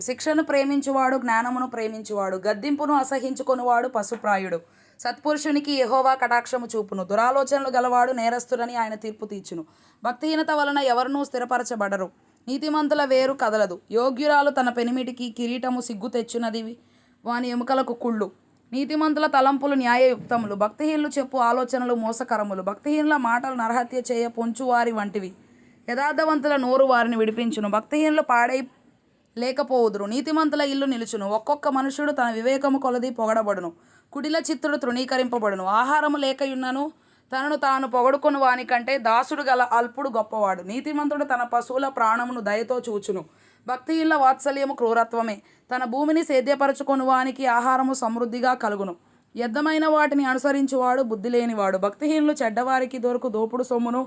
శిక్షను ప్రేమించువాడు జ్ఞానమును ప్రేమించువాడు, గద్దింపును అసహించుకొనువాడు పశుప్రాయుడు. సత్పురుషునికి యెహోవా కటాక్షము చూపును, దురాలోచనలు గలవాడు నేరస్తుడని ఆయన తీర్పు తీర్చును. భక్తిహీనత వలన ఎవరునూ స్థిరపరచబడరు, నీతిమంతుల వేరు కదలదు. యోగ్యురాలు తన పెనిమిటికి కిరీటము సిగ్గు తెచ్చునది, వాని ఎముకలకు కుళ్ళు. నీతిమంతుల తలంపులు న్యాయయుక్తములు, భక్తిహీనులు చెప్పు ఆలోచనలు మోసకరములు. భక్తిహీనుల మాటలు నరహత్య చేయ పొంచువారి వంటివి, యథార్థవంతుల నోరు వారిని విడిపించును. భక్తిహీనులు పాడై లేకపోవుదురు, నీతిమంతుల ఇల్లు నిలుచును. ఒక్కొక్క మనుషుడు తన వివేకము కొలది పొగడబడును, కుటిల చిత్తుడు తృణీకరింపబడును. ఆహారము లేకయున్నను తనను తాను పొగడుకొను వానికంటే దాసుడు గల అల్పుడు గొప్పవాడు. నీతిమంతుడు తన పశువుల ప్రాణమును దయతో చూచును, భక్తిహీనుల వాత్సల్యము క్రూరత్వమే. తన భూమిని సేద్యపరచుకొను వానికి ఆహారము సమృద్ధిగా కలుగును. వ్యర్థమైన వాటిని అనుసరించువాడు బుద్ధి లేనివాడు. భక్తిహీనులు చెడ్డవారికి దొరకు దోపుడు సొమ్మును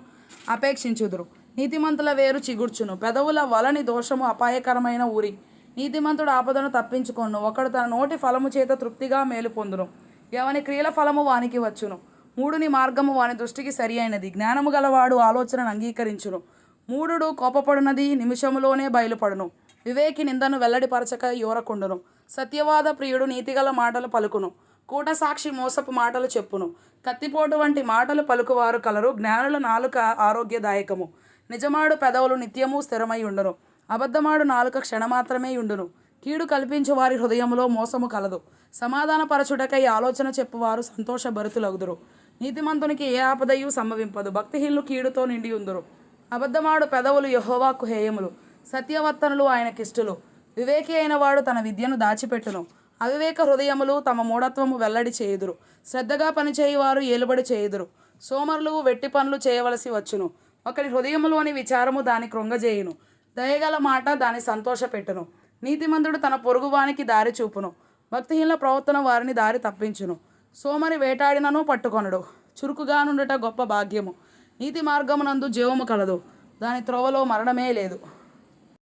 అపేక్షించుదురు, నీతిమంతుల వేరు చిగుర్చును. పెదవుల వలని దోషము అపాయకరమైన ఊరి, నీతిమంతుడు ఆపదను తప్పించుకొను. ఒకడు తన నోటి ఫలము చేత తృప్తిగా మేలు పొందును, ఎవని క్రియల ఫలము వానికి వచ్చును. మూడుని మార్గము వాని దృష్టికి సరి అయినది, జ్ఞానము గలవాడు ఆలోచనను అంగీకరించును. మూఢుడు కోపపడునది నిమిషములోనే బయలుపడును, వివేకి నిందను వెల్లడిపరచక యోరకుండును. సత్యవాద ప్రియుడు నీతిగల మాటలు పలుకును, కూట సాక్షి మోసపు మాటలు చెప్పును. కత్తిపోటు వంటి మాటలు పలుకువారు కలరు, జ్ఞానుల నాలుక ఆరోగ్యదాయకము. నిజమాడు పెదవులు నిత్యము స్థిరమై ఉండును, అబద్ధమాడు నాలుక క్షణమాత్రమే ఉండును. కీడు కల్పించు వారి హృదయములో మోసము కలదు, సమాధానపరచుటకై ఆలోచన చెప్పువారు సంతోషభరితులగుదురు. నీతిమంతునికి ఏ ఆపదయు సంభవింపదు, భక్తిహీనులు కీడుతో నిండి ఉందురు. అబద్ధమాడు పెదవులు యెహోవాకు హేయములు, సత్యవర్తనులు ఆయనకిష్టులు. వివేకి అయిన వాడు తన విద్యను దాచిపెట్టును, అవివేక హృదయములు తమ మూఢత్వము వెల్లడి చేయుదురు. శ్రద్ధగా పనిచేయువారు ఏలుబడి చేయుదురు, సోమరులు వెట్టి పనులు చేయవలసి వచ్చును. ఒకరి హృదయములోని విచారము దాని కృంగజేయును, దయగల మాట దాని సంతోషపెట్టును. నీతిమంతుడు తన పొరుగువానికి దారి చూపును, భక్తిహీనుల ప్రవర్తన వారిని దారి తప్పించును. సోమరి వేటాడినను పట్టుకొనడు, చురుకుగా నుండుట గొప్ప భాగ్యము. నీతి మార్గమునందు జీవము కలదు, దాని త్రోవలో మరణమే లేదు.